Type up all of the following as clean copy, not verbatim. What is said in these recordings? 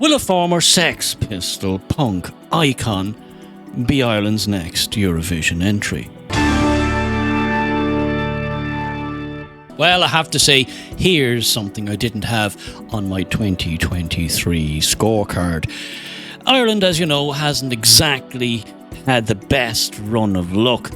Will a former Sex Pistol punk icon be Ireland's next Eurovision entry? Well, I have to say, here's something I didn't have on my 2023 scorecard. Ireland, as you know, hasn't exactly had the best run of luck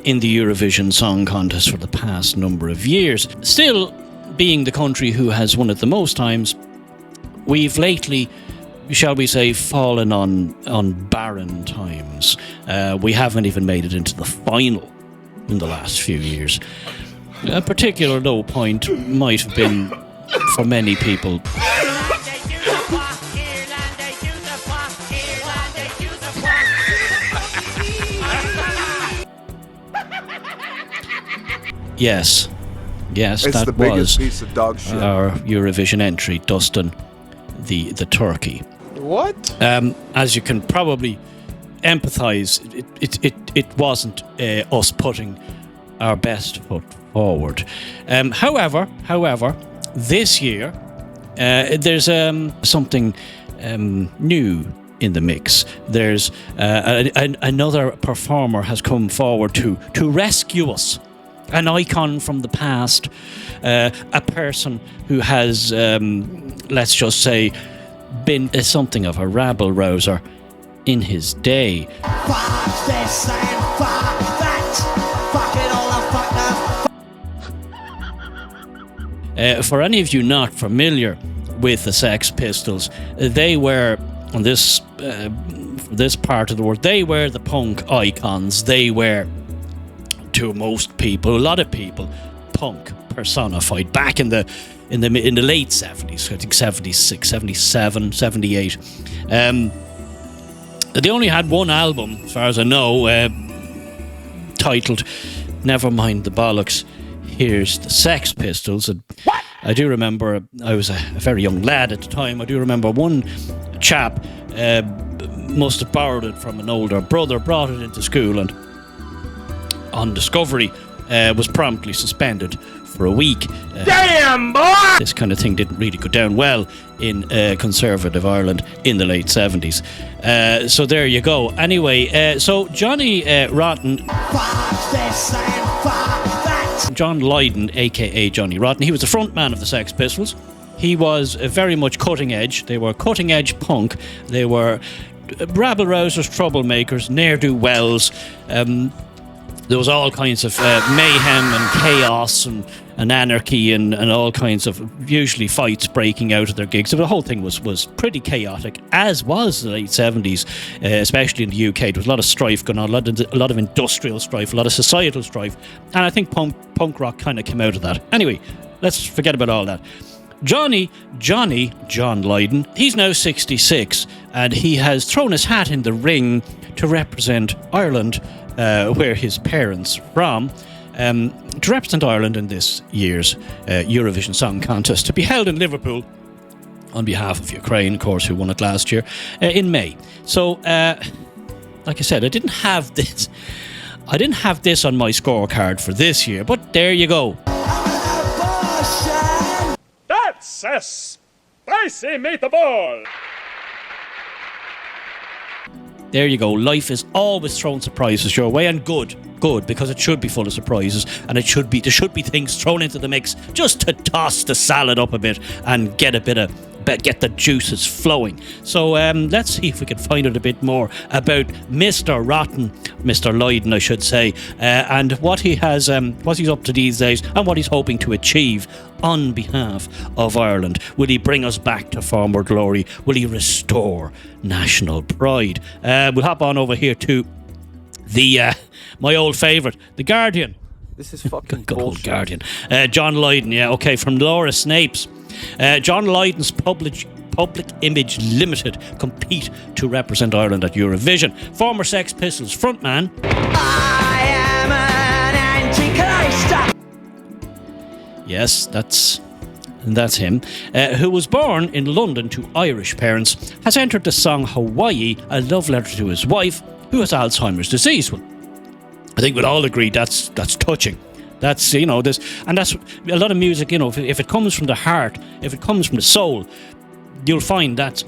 in the Eurovision Song Contest for the past number of years. Still, being the country who has won it the most times, we've lately, shall we say, fallen on barren times. We haven't even made it into the final in the last few years. A particular low point might have been, for many people, Yes, it's that the biggest was piece of dog shit. Our Eurovision entry, Dustin, the turkey. What? As you can probably empathise, it wasn't us putting our best foot forward. However, this year there's something new in the mix. There's another performer has come forward to rescue us. An icon from the past, a person who has, let's just say, been something of a rabble-rouser in his day. Fuck this and fuck that. Fuck it all and fuck that. For any of you not familiar with the Sex Pistols, they were, on this part of the world, they were the punk icons. They were, to most people, a lot of people, punk personified back in the late 70s, I think 76, 77, 78. They only had one album, as far as I know, titled Never Mind the Bollocks, Here's the Sex Pistols. And what? I do remember, I was a very young lad at the time, I do remember one chap must have borrowed it from an older brother, brought it into school, and on discovery was promptly suspended for a week. Damn, boy! This kind of thing didn't really go down well in conservative Ireland in the late 70s. So there you go. Anyway, so Johnny Rotten... Fuck this and fuck that. John Lydon, a.k.a. Johnny Rotten, he was the front man of the Sex Pistols. He was very much cutting edge. They were cutting edge punk. They were rabble-rousers, troublemakers, ne'er-do-wells. There was all kinds of mayhem and chaos and anarchy and all kinds of, usually, fights breaking out at their gigs. So the whole thing was pretty chaotic, as was the late 70s, especially in the UK. There was a lot of strife going on, a lot of industrial strife, a lot of societal strife, and I think punk rock kind of came out of that. Anyway, let's forget about all that. John Lydon, he's now 66, and he has thrown his hat in the ring to represent Ireland, where his parents are from, to represent Ireland in this year's Eurovision Song Contest, to be held in Liverpool on behalf of Ukraine, of course, who won it last year, in May. So, like I said, I didn't have this on my scorecard for this year, but there you go. That's a spicy meatball! There you go. Life is always throwing surprises your way, and good, because it should be full of surprises, and there should be things thrown into the mix just to toss the salad up a bit and get the juices flowing. So let's see if we can find out a bit more about Mr. Rotten, Mr. Lydon, I should say, and what he has, what he's up to these days, and what he's hoping to achieve on behalf of Ireland. Will he bring us back to former glory? Will he restore national pride? We'll hop on over here to the my old favourite, The Guardian. This is fucking Good old bullshit. Guardian. John Lydon, yeah, okay, from Laura Snapes. John Lydon's Public Image Limited compete to represent Ireland at Eurovision. Former Sex Pistols frontman. I am an antichrist. Yes, that's him. Who was born in London to Irish parents, has entered the song Hawaii, a love letter to his wife, who has Alzheimer's disease. Well, I think we'll all agree that's touching. That's, this, and that's a lot of music, if it comes from the heart, if it comes from the soul, you'll find that's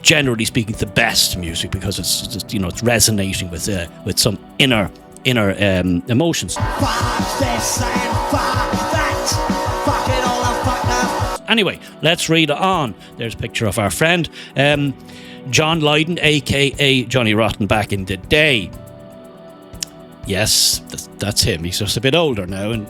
generally speaking, the best music because it's just, it's resonating with some inner emotions. Fuck this and fuck that. Fuck it all and fuck that. Anyway, let's read on. There's a picture of our friend, John Lydon, aka Johnny Rotten, back in the day. Yes, that's him. He's just a bit older now, and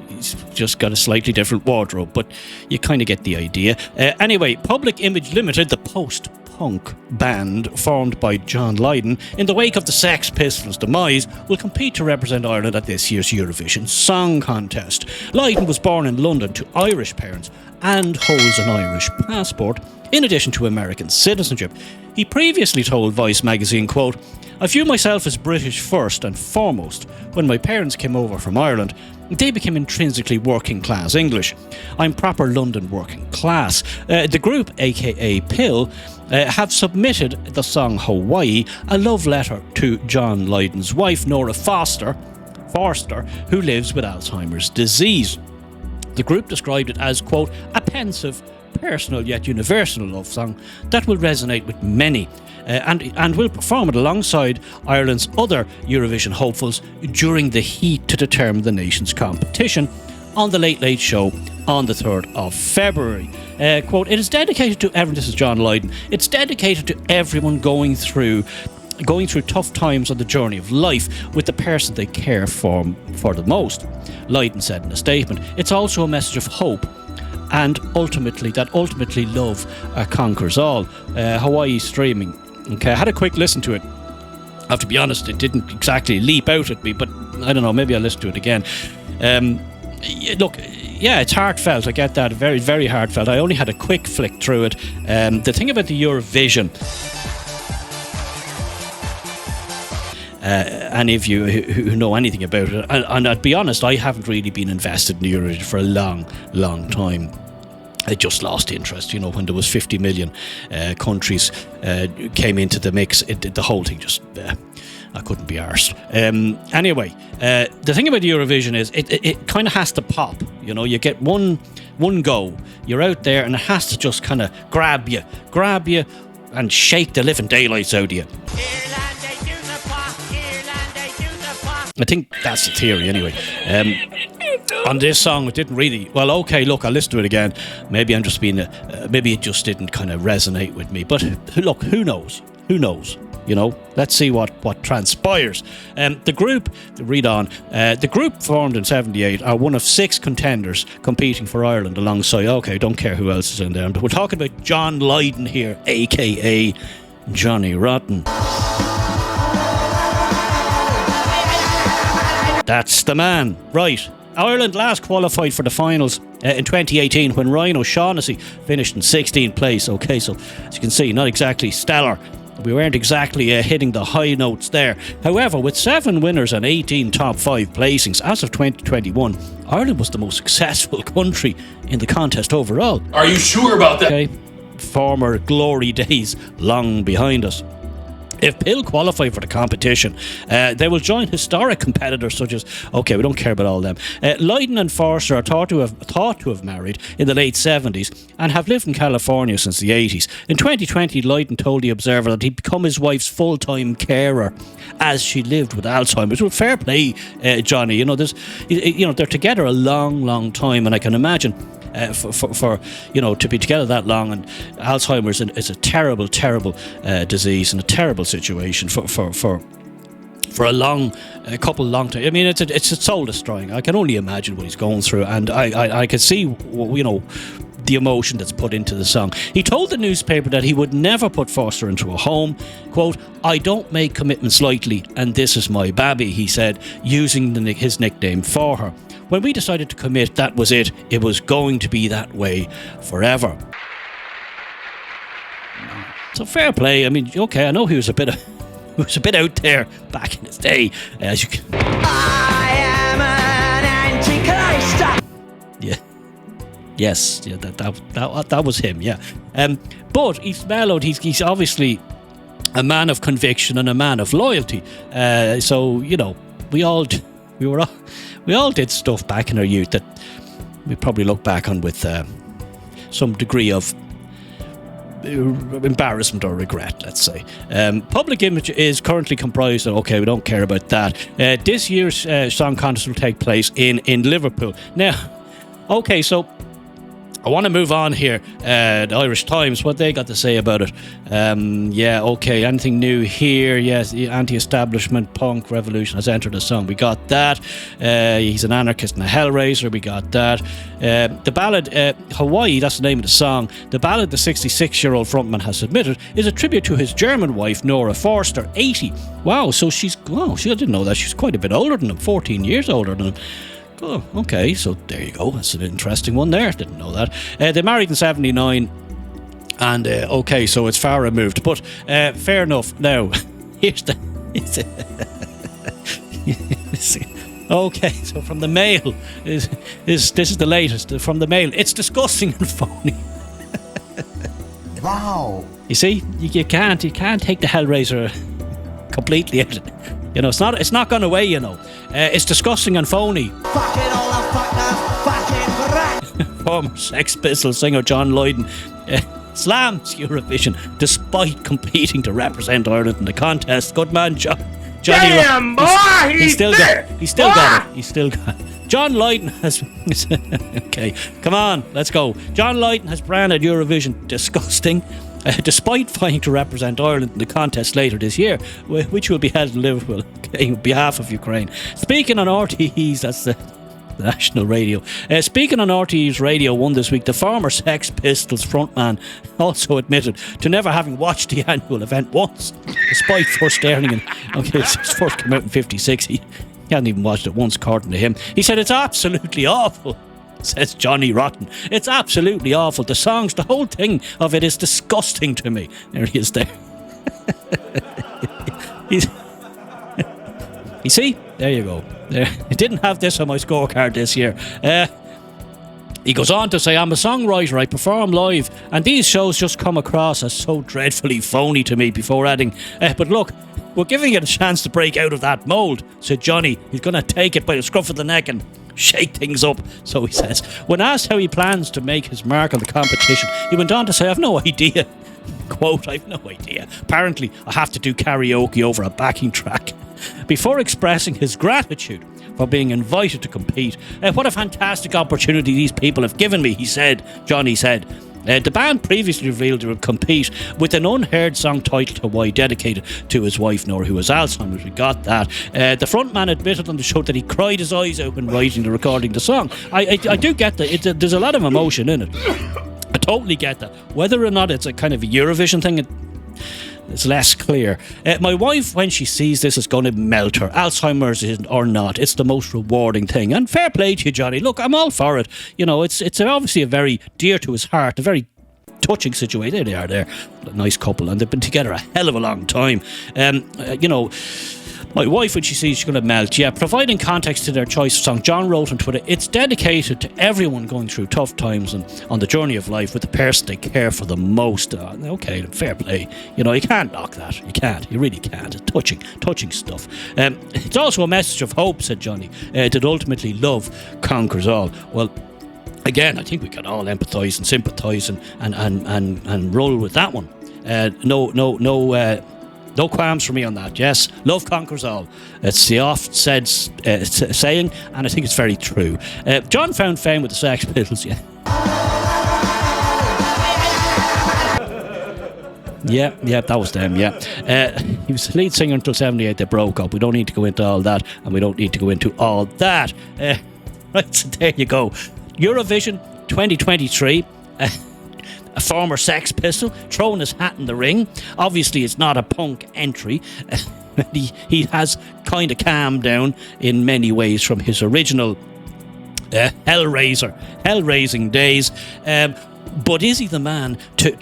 he's just got a slightly different wardrobe, but you kind of get the idea. Anyway, Public Image Limited, the post-punk band formed by John Lydon in the wake of the Sex Pistols' demise, will compete to represent Ireland at this year's Eurovision Song Contest. Lydon was born in London to Irish parents and holds an Irish passport, in addition to American citizenship. He previously told Vice magazine, quote, "I view myself as British first and foremost. When my parents came over from Ireland, they became intrinsically working class English. I'm proper London working class." The group, aka Pill, have submitted the song Hawaii, a love letter to John Lydon's wife, Nora Forster, who lives with Alzheimer's disease. The group described it as, quote, "a pensive, personal yet universal love song that will resonate with many, and will perform it alongside Ireland's other Eurovision hopefuls during the heat to determine the nation's competition on the Late Late Show on the 3rd of February. Quote, "It is dedicated to everyone," this is John Lydon, "it's dedicated to everyone going through tough times on the journey of life with the person they care for the most," Lydon said in a statement. "It's also a message of hope and ultimately love conquers all." Hawaii streaming. Okay, I had a quick listen to it. I have to be honest, it didn't exactly leap out at me, but I don't know, maybe I'll listen to it again. Look, yeah, it's heartfelt, I get that, very, very heartfelt. I only had a quick flick through it. The thing about the Eurovision, any of you who know anything about it, and I'd be honest, I haven't really been invested in Eurovision for a long, long time. I just lost interest, when there was 50 million countries came into the mix. The whole thing just, I couldn't be arsed. Anyway, the thing about Eurovision is it kind of has to pop. You get one go, you're out there, and it has to just kind of grab you, and shake the living daylights out of you. I think that's the theory anyway. On this song, it didn't really... Well, okay, look, I'll listen to it again. Maybe I'm just being... maybe it just didn't kind of resonate with me. But look, who knows? Let's see what transpires. The group... Read on. The group formed in 1978 are one of 6 contenders competing for Ireland alongside... Okay, don't care who else is in there. But we're talking about John Lydon here, a.k.a. Johnny Rotten. That's the man. Right. Ireland last qualified for the finals in 2018 when Ryan O'Shaughnessy finished in 16th place. Okay, so as you can see, not exactly stellar. We weren't exactly hitting the high notes there. However, with 7 winners and 18 top 5 placings as of 2021, Ireland was the most successful country in the contest overall. Are you sure about that? Okay. Former glory days long behind us. If Pill qualify for the competition, they will join historic competitors such as... Okay, we don't care about all them. Lydon and Forster are thought to have married in the late 70s and have lived in California since the 80s. In 2020, Lydon told The Observer that he'd become his wife's full-time carer as she lived with Alzheimer's. Well, fair play, Johnny. They're together a long, long time, and I can imagine... For to be together that long, and Alzheimer's is a terrible disease and a terrible situation for a couple long time. I mean, it's soul destroying. I can only imagine what he's going through, and I can see the emotion that's put into the song. He told the newspaper that he would never put Forster into a home. Quote, "I don't make commitments lightly, and this is my babby," he said, using his nickname for her. "When we decided to commit, that was it. It was going to be that way forever." So fair play. I mean, okay, I know he was a bit out there back in his day, as you can. I am an antichrist. Yeah. Yes. Yeah. That was him. Yeah. But he's mellowed. He's obviously a man of conviction and a man of loyalty. So we all did stuff back in our youth that we probably look back on with some degree of embarrassment or regret, let's say. Public image is currently comprised of, okay, we don't care about that. This year's Song Contest will take place in Liverpool. Now, okay, so I want to move on here. The Irish Times, what they got to say about it. Okay, anything new here? Yes, the anti-establishment punk revolution has entered the song. We got that. He's an anarchist and a hellraiser. We got that. The ballad, Hawaii, that's the name of the song. The ballad the 66-year-old frontman has admitted is a tribute to his German wife, Nora Forster, 80. Wow, so I didn't know that. She's quite a bit older than him, 14 years older than him. Oh, okay, so there you go. That's an interesting one there. Didn't know that. They married in 79, and okay, so it's far removed. But fair enough. Now, here's the... Okay, so from the Mail, this is the latest. From the Mail, it's disgusting and phony. Wow. You see, you can't take the Hellraiser completely out of it. You know, it's not gone away, you know. It's disgusting and phony. Fucking all the fucking rat. Former Sex Pistols singer John Lydon slams Eurovision despite competing to represent Ireland in the contest. Good man, Johnny. Damn, boy, He's still got it. John Lydon has... Okay, come on, let's go. John Lydon has branded Eurovision disgusting, despite fighting to represent Ireland in the contest later this year, which will be held in Liverpool, okay, on behalf of Ukraine. Speaking on RTE's, that's the national radio. Speaking on RTE's Radio 1 this week, the former Sex Pistols frontman also admitted to never having watched the annual event once, despite first airing in... Okay, it first came out in 56. He hadn't even watched it once, according to him. He said, it's absolutely awful, says Johnny Rotten. It's absolutely awful. The songs, the whole thing of it is disgusting to me. There he is there. You see? There you go. I didn't have this on my scorecard this year. He goes on to say, I'm a songwriter, I perform live, and these shows just come across as so dreadfully phony to me, before adding, but look, we're giving it a chance to break out of that mould, said Johnny. He's going to take it by the scruff of the neck and shake things up, so he says. When asked how he plans to make his mark on the competition, he went on to say, I've no idea. Quote, I've no idea. Apparently, I have to do karaoke over a backing track. Before expressing his gratitude for being invited to compete, what a fantastic opportunity these people have given me, Johnny said. The band previously revealed they would compete with an unheard song titled Hawaii, dedicated to his wife Nora, who has Alzheimer's. We got that. The frontman admitted on the show that he cried his eyes out when writing and recording the song. I do get that. There's a lot of emotion in it. I totally get that. Whether or not it's a kind of a Eurovision thing, it's less clear. My wife, when she sees this, is going to melt her. Alzheimer's or not, it's the most rewarding thing. And fair play to you, Johnny. Look, I'm all for it. You know, it's obviously a very dear to his heart, a very touching situation. There they are, there, a nice couple, and they've been together a hell of a long time. You know, my wife, when she sees, she's going to melt. Yeah, providing context to their choice of song, John wrote on Twitter, it's dedicated to everyone going through tough times and on the journey of life with the person they care for the most. Okay, fair play. You know, you can't knock that. You can't. You really can't. It's touching stuff. It's also a message of hope, said Johnny, that ultimately love conquers all. Well, again, I think we can all empathise and sympathise and roll with that one. No qualms for me on that. Yes, love conquers all. It's the oft-said saying, and I think it's very true. John found fame with the Sex Pistols, yeah. Yeah, that was them, yeah. He was the lead singer until 78, they broke up. We don't need to go into all that, and we don't need to go into all that. Right, so there you go. Eurovision 2023. A former Sex Pistol throwing his hat in the ring. Obviously, it's not a punk entry. He has kind of calmed down in many ways from his original hell-raising days. But is he the man to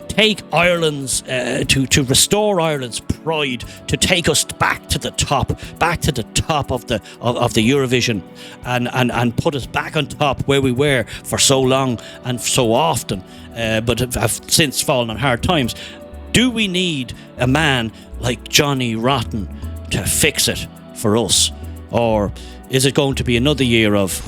take Ireland's to restore Ireland's pride, to take us back to the top of the Eurovision, and put us back on top where we were for so long and so often, but have since fallen on hard times? Do we need a man like Johnny Rotten to fix it for us, or is it going to be another year of